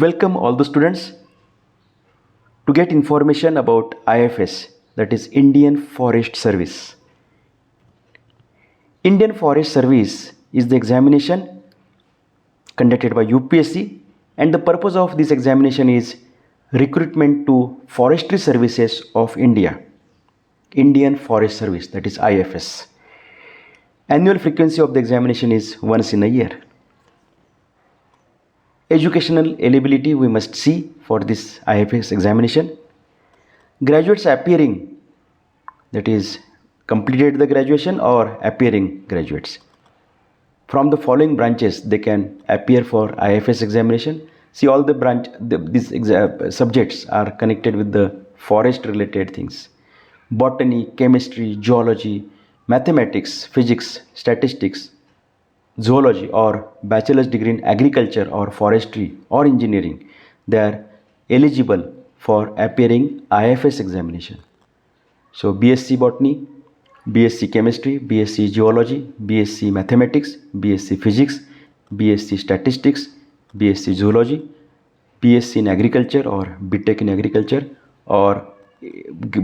Welcome all the students to get information about IFS, that is Indian Forest Service. Indian Forest Service is the examination conducted by UPSC, and the purpose of this examination is recruitment to Forestry Services of India. Indian Forest Service, that is IFS. Annual frequency of the examination is once in a year. Educational eligibility we must see for this IFS examination. Graduates appearing, that is completed the graduation or appearing graduates. From the following branches they can appear for IFS examination. See, all these subjects are connected with the forest related things. Botany, chemistry, geology, mathematics, physics, statistics, zoology, or bachelor's degree in agriculture or forestry or engineering, they are eligible for appearing IFS examination. So BSc Botany, BSc Chemistry, BSc Geology, BSc Mathematics, BSc Physics, BSc Statistics, BSc Zoology, BSc in Agriculture or BTech in Agriculture, or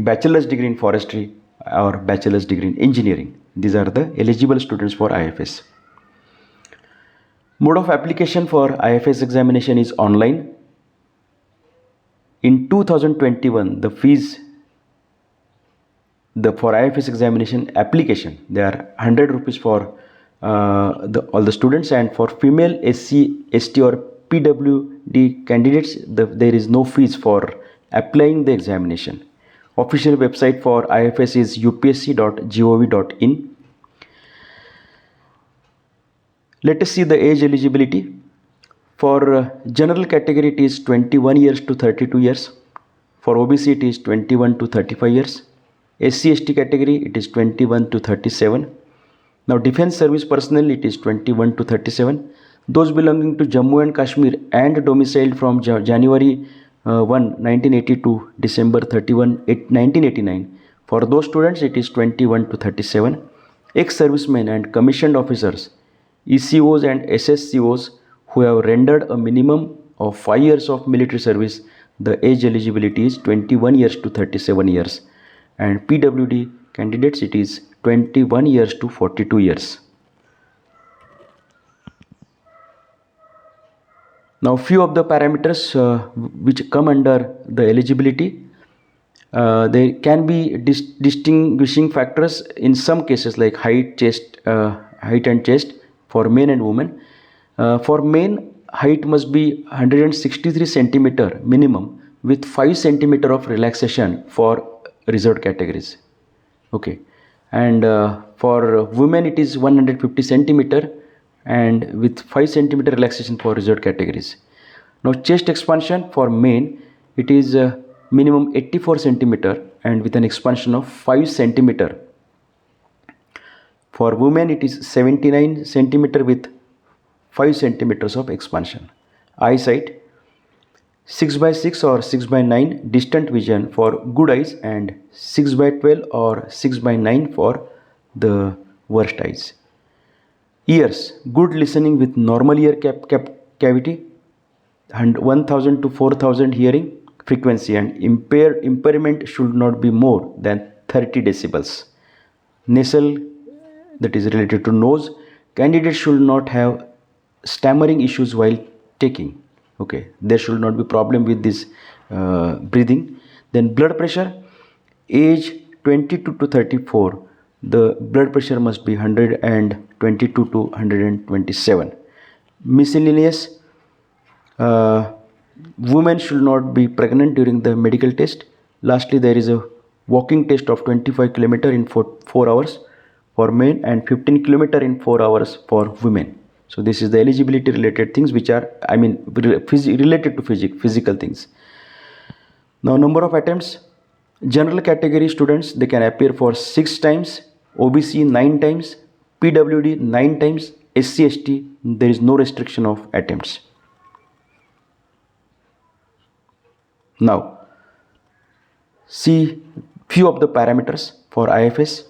bachelor's degree in forestry or bachelor's degree in engineering. These are the eligible students for IFS. Mode of application for IFS examination is online. In 2021, the fees for IFS examination application, they are 100 rupees for all the students, and for female SC, ST or PWD candidates, there is no fees for applying the examination. Official website for IFS is upsc.gov.in. Let us see the age eligibility. For general category it is 21 years to 32 years. For OBC it is 21 to 35 years. SC ST category it is 21 to 37. Now defense service personnel it is 21 to 37. Those belonging to Jammu and Kashmir and domiciled from January 1, 1980 to December 31, 1989. For those students it is 21 to 37. Ex-servicemen and commissioned officers, ECOs and SSCOs who have rendered a minimum of 5 years of military service, the age eligibility is 21 years to 37 years. And PWD candidates it is 21 years to 42 years. Now few of the parameters which come under the eligibility. There can be distinguishing factors in some cases, like height and chest for men and women. For men, height must be 163 centimeter minimum with 5 centimeter of relaxation for reserved categories. Okay, and for women it is 150 centimeter and with 5 centimeter relaxation for reserved categories. Now chest expansion for men it is minimum 84 centimeter and with an expansion of 5 centimeter. For women it is 79 centimeter with 5 centimeters of expansion. Eyesight 6/6 or 6/9 distant vision for good eyes and 6/12 or 6/9 for the worst eyes. Ears, good listening with normal ear cavity, and 1000 to 4000 hearing frequency, and impairment should not be more than 30 decibels. Nasal, that is related to nose, candidates should not have stammering issues while taking. Okay, there should not be problem with this breathing. Then blood pressure, age 22 to 34, the blood pressure must be 122 to 127. Miscellaneous, women should not be pregnant during the medical test. Lastly, there is a walking test of 25 km in 4 hours for men and 15 km in 4 hours for women. So this is the eligibility related things which are, related to physical things. Now number of attempts. General category students, they can appear for 6 times, OBC 9 times, PWD 9 times, SC ST there is no restriction of attempts. Now see few of the parameters for IFS.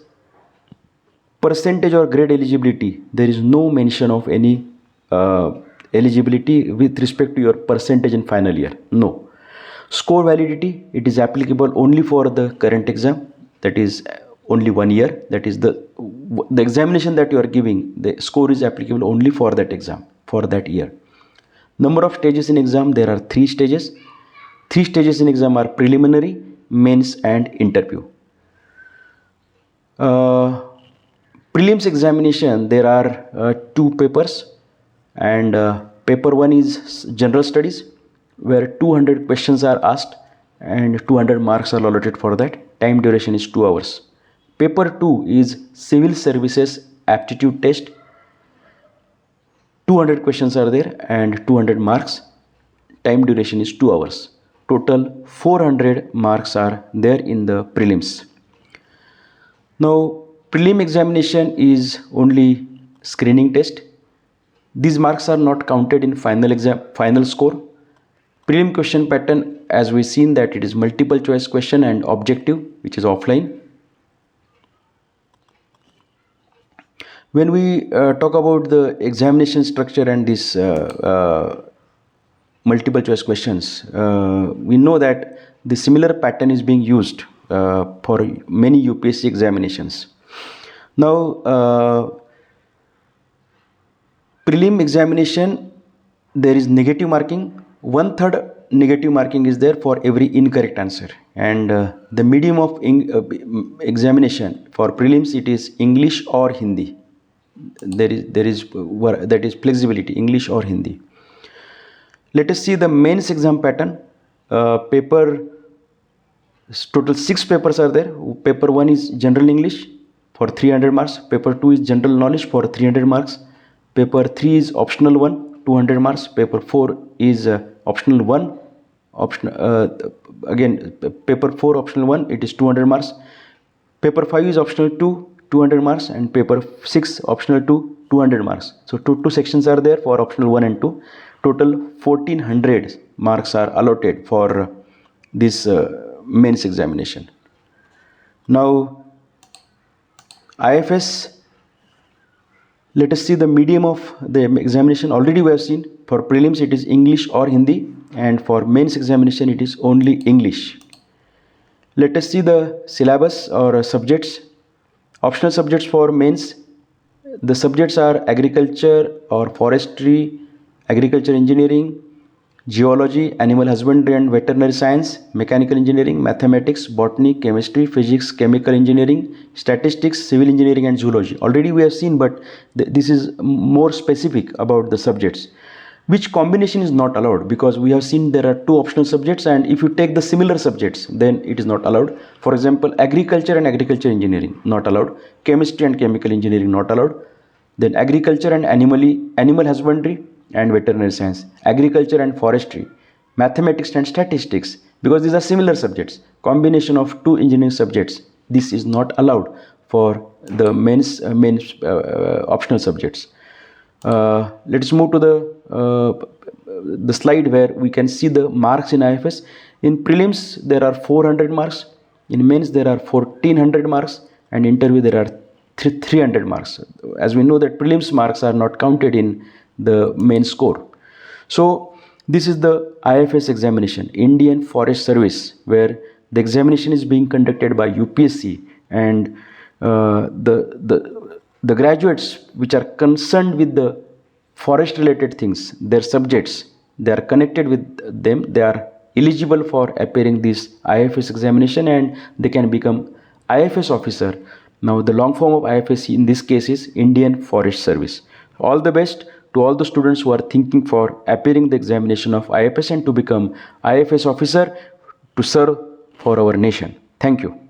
Percentage or grade eligibility, there is no mention of any eligibility with respect to your percentage in final year. No. Score validity, it is applicable only for the current exam, that is only 1 year. That is the examination that you are giving, the score is applicable only for that exam, for that year. Number of stages in exam, there are 3 stages. 3 stages in exam are preliminary, mains and interview. Prelims examination, there are 2 papers, and paper 1 is general studies, where 200 questions are asked and 200 marks are allotted for that. Time duration is 2 hours. Paper 2 is civil services aptitude test. 200 questions are there and 200 marks. Time duration is 2 hours. Total 400 marks are there in the prelims. Now, prelim examination is only screening test. These marks are not counted in final score. Prelim question pattern, as we seen, that it is multiple choice question and objective, which is offline. When we talk about the examination structure and this multiple choice questions, we know that the similar pattern is being used for many UPSC examinations. Now, prelim examination, there is negative marking. 1/3 negative marking is there for every incorrect answer, and the medium of examination for prelims, it is English or Hindi. There is that is flexibility, English or Hindi. Let us see the mains exam pattern. Total 6 papers are there. Paper 1 is general English for 300 marks. Paper 2 is general knowledge for 300 marks. Paper 3 is optional 1, 200 marks. Paper 4 is optional 1. Again, paper 4 optional 1, it is 200 marks. Paper 5 is optional 2, 200 marks, and paper 6 optional 2, 200 marks. So two sections are there for optional 1 and 2. Total 1400 marks are allotted for this mains examination. Now, IFS, let us see the medium of the examination. Already we have seen for prelims it is English or Hindi, and for mains examination it is only English. Let us see the syllabus or subjects. Optional subjects for mains, the subjects are agriculture or forestry, agriculture engineering, geology, animal husbandry and veterinary science, mechanical engineering, mathematics, botany, chemistry, physics, chemical engineering, statistics, civil engineering and zoology. Already we have seen, but this is more specific about the subjects. Which combination is not allowed, because we have seen there are 2 optional subjects, and if you take the similar subjects, then it is not allowed. For example, agriculture and agriculture engineering, not allowed. Chemistry and chemical engineering, not allowed. Then agriculture and animal husbandry and veterinary science, agriculture and forestry, mathematics and statistics, because these are similar subjects. Combination of 2 engineering subjects, this is not allowed for the mains optional subjects. Let's move to the slide where we can see the marks in IFS. In prelims there are 400 marks, in mains there are 1400 marks, and interview there are 300 marks. As we know that prelims marks are not counted in the main score. So this is the IFS examination, Indian Forest Service, where the examination is being conducted by UPSC, and the graduates which are concerned with the forest related things, their subjects, they are connected with them, they are eligible for appearing this IFS examination, and they can become IFS officer. Now the long form of IFS in this case is Indian Forest Service. All the best to all the students who are thinking for appearing the examination of IFS and to become IFS officer to serve for our nation. Thank you.